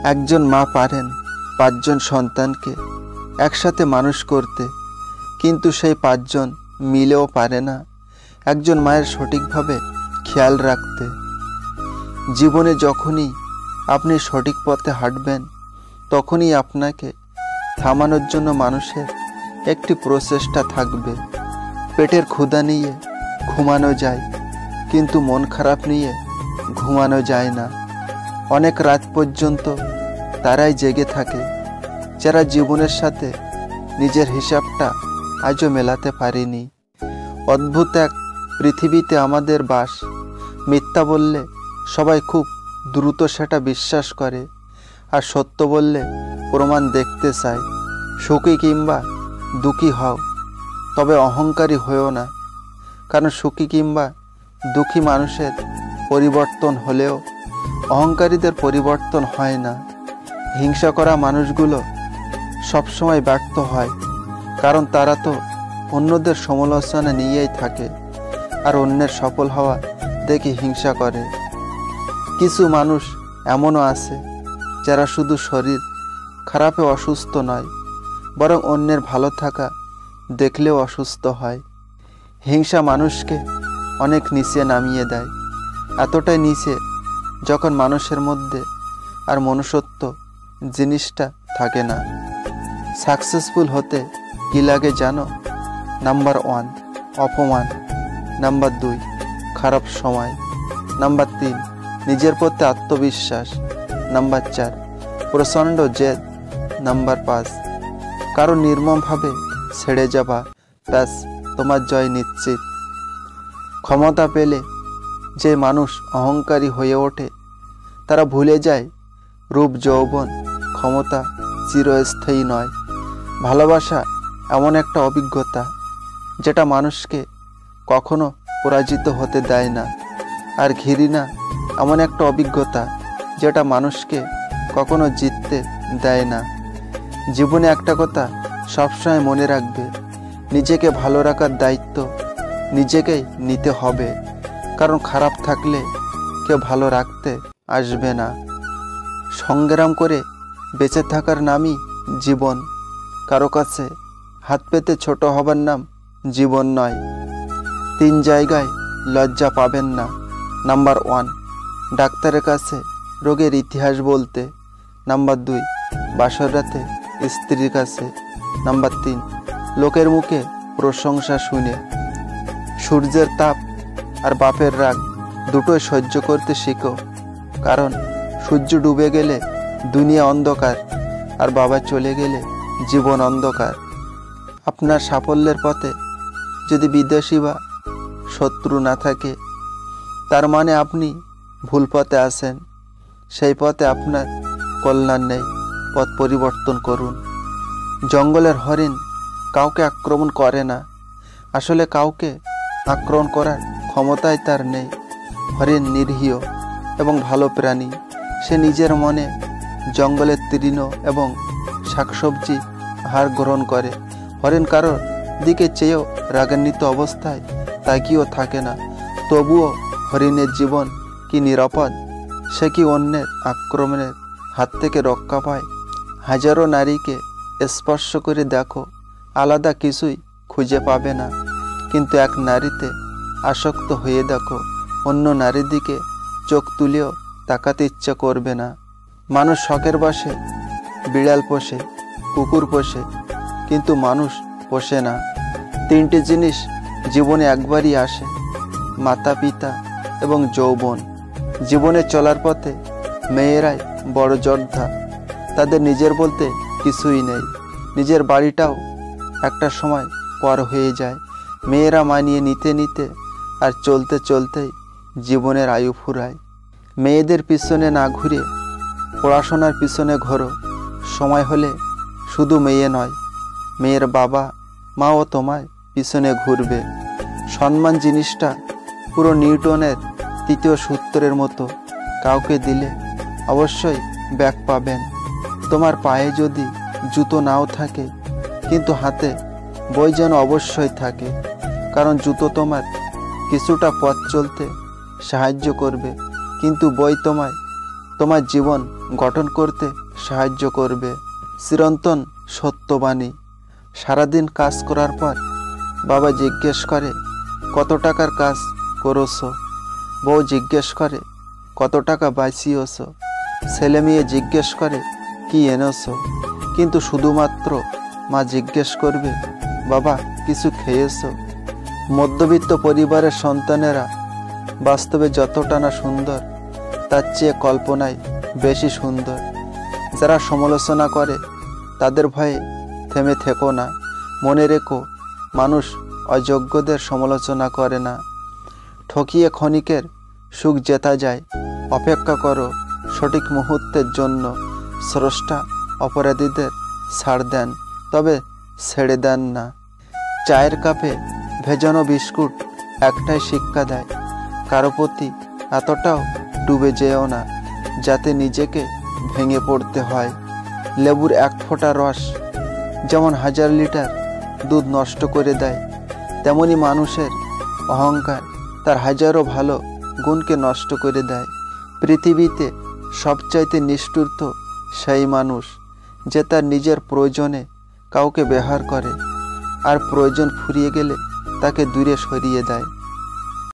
একজন মা পারেন 5 জন সন্তানকে একসাথে মানুষ করতে, কিন্তু সেই 5 জন মিলেও পারে না একজন মায়ের সঠিকভাবে খেয়াল রাখতে। জীবনে যখনই আপনি সঠিক পথে হাঁটবেন, তখনই আপনাকে থামানোর জন্য মানুষের একটি প্রচেষ্টা থাকবে। পেটের ক্ষুধা নিয়ে ঘুমানো যায়, কিন্তু মন খারাপ নিয়ে ঘুমানো যায় না। অনেক রাত পর্যন্ত তারাই জেগে থাকে যারা জীবনের সাথে নিজের হিসাবটা আজও মেলাতে পারেনি। অদ্ভুত এক পৃথিবীতে আমাদের বাস। মিথ্যা বললে সবাই খুব দ্রুত সেটা বিশ্বাস করে, আর সত্য বললে প্রমাণ দেখতে চায়। সুখী কিংবা দুঃখী হও, তবে অহংকারী হয়েও না, কারণ সুখী কিংবা দুঃখী মানুষের পরিবর্তন হলেও অহংকারীদের পরিবর্তন হয় না। হিংসা করা মানুষগুলো সবসময় ব্যর্থ হয়, কারণ তারা তো অন্যদের সমালোচনা নিয়েই থাকে, আর অন্যের সফল হওয়া দেখে হিংসা করে। কিছু মানুষ এমনও আছে যারা শুধু শরীর খারাপে অসুস্থ নয়, বরং অন্যের ভালো থাকা দেখলেও অসুস্থ হয়। হিংসা মানুষকে অনেক নিচে নামিয়ে দেয়, এতটাই নিচে যখন মানুষের মধ্যে আর মনুষ্যত্ব জিনিসটা থাকে না। সাকসেসফুল হতে কি লাগে জানো? নাম্বার 1 অপমান, নাম্বার 2 খারাপ সময়, নাম্বার 3 নিজের প্রতি আত্মবিশ্বাস, নাম্বার 4 প্রচণ্ড জেদ, নাম্বার 5 কারণ নির্মমভাবে ছেড়ে যাবা, ব্যাস তোমার জয় নিশ্চিত। ক্ষমতা পেলে যে মানুষ অহংকারী হয়ে ওঠে, তারা ভুলে যায় রূপ যৌবন ক্ষমতা চিরস্থায়ী নয়। ভালোবাসা এমন একটা অভিজ্ঞতা যেটা মানুষকে কখনো পরাজিত হতে দেয় না, আর ঘৃণা এমন একটা অভিজ্ঞতা যেটা মানুষকে কখনো জিততে দেয় না। জীবনে একটা কথা সবসময় মনে রাখবে, নিজেকে ভালো রাখার দায়িত্ব নিজেকেই নিতে হবে, কারণ খারাপ থাকলে কেউ ভালো রাখতে আসবে না। সংগ্রাম করে বেঁচে থাকার নামই জীবন। কারো কাছে হাত পেতে ছোট হবার নাম জীবন নয়। 3 জায়গায় লজ্জা পাবেন না। নাম্বার 1 ডাক্তারের কাছে রোগের ইতিহাস বলতে, নাম্বার 2 বাসর রাতে স্ত্রীর কাছে, নাম্বার 3 লোকের মুখে প্রশংসা শুনে। সূর্যের তাপ আর বাপের রাগ দুটোই সহ্য করতে শিখো, কারণ সূর্য ডুবে গেলে দুনিয়া অন্ধকার, আর বাবা চলে গেলে জীবন অন্ধকার। আপনার সাফল্যের পথে যদি বিদেশি বা শত্রু না থাকে, তার মানে আপনি ভুল পথে আছেন। সেই পথে আপনার কল্যাণ নেই, পথ পরিবর্তন করুন। জঙ্গলের হরিণ কাউকে আক্রমণ করে না, আসলে কাউকে আক্রমণ করার ক্ষমতাই তার নেই। হরিণ নিরীহ এবং ভালো প্রাণী, সে নিজের মনে জঙ্গলের তৃণ এবং শাকসবজি আহার গ্রহণ করে। হরিণ কারোর দিকে চেয়েও রাগান্বিত অবস্থায় তাকিয়েও থাকে না। তবুও হরিণের জীবন কি নিরাপদ? সে কি অন্যের আক্রমণের হাত থেকে রক্ষা পায়? হাজারো নারীকে স্পর্শ করে দেখো, আলাদা কিছুই খুঁজে পাবে না, কিন্তু এক নারীতে আসক্ত হয়ে দেখো, অন্য নারীর দিকে চোখ তুলেও তাকাতে ইচ্ছা করবে না। মানুষ শখের বশে বিড়াল পোষে, কুকুর পোষে, কিন্তু মানুষ পোষে না। 3টে জিনিস জীবনে একবারই আসে, মাতা পিতা এবং যৌবন। জীবনে চলার পথে মেয়েরাই বড় যোদ্ধা, তাদের নিজের বলতে কিছুই নেই। নিজের বাড়িটাও একটা সময় পর হয়ে যায়। মেয়েরা মানিয়ে নিতে নিতে আর চলতে চলতেই জীবনের আয়ু ফুরায়। মেয়েদের পিছনে না ঘুরে পড়াশোনার পিছনে ঘোরো। সময় হলে শুধু মেয়ে নয়, মেয়ের বাবা মাও তোমায় পিছনে ঘুরবে। সম্মান জিনিসটা পুরো নিউটনের 3য় সূত্রের মতো, কাউকে দিলে অবশ্যই ব্যাক পাবেন। তোমার পায়ে যদি জুতো নাও থাকে, কিন্তু হাতে বই যেন অবশ্যই থাকে, কারণ জুতো তোমার কিছুটা পথ চলতে সাহায্য করবে, কিন্তু বই তোমার জীবন গঠন করতে সাহায্য করবে। চিরন্তন সত্যবাণী। সারাদিন কাজ করার পর বাবা জিজ্ঞেস করে, কত টাকার কাজ করছো? বউ জিজ্ঞেস করে, কত টাকা বাঁচিয়েছ? ছেলে মেয়ে জিজ্ঞেস করে, কি এনেছো? কিন্তু শুধুমাত্র মা জিজ্ঞেস করবে, বাবা কিছু খেয়েছো? মধ্যবিত্ত পরিবারের সন্তানেরা বাস্তবে যতটা না সুন্দর, তার চেয়ে কল্পনায় বেশি সুন্দর। যারা সমালোচনা করে তাদের ভয়ে থেমে থেকো না। মনে রেখো, মানুষ অযোগ্যদের সমালোচনা করে না। ঠকিয়ে ক্ষণিকের সুখ জেতা যায়। অপেক্ষা করো সঠিক মুহূর্তের জন্য। স্রষ্টা অপরাধীদের ছাড় দেন, তবে ছেড়ে দেন না। চায়ের কাপে ভেজানো বিস্কুট একটাই শিক্ষা দেয়, কারো প্রতি এতটাও ডুবে যেও না যাতে নিজেকে ভেঙে পড়তে হয়। লেবুর এক ফোঁটা রস যেমন 1000 লিটার দুধ নষ্ট করে দেয়, তেমনি মানুষের অহংকার তার হাজারো ভালো গুণকে নষ্ট করে দেয়। পৃথিবীতে সবচাইতে নিষ্ঠুর তো সেই মানুষ যে তার নিজের প্রয়োজনে কাউকে ব্যবহার করে আর প্রয়োজন ফুরিয়ে গেলে তাকে দূরে সরিয়ে দেয়।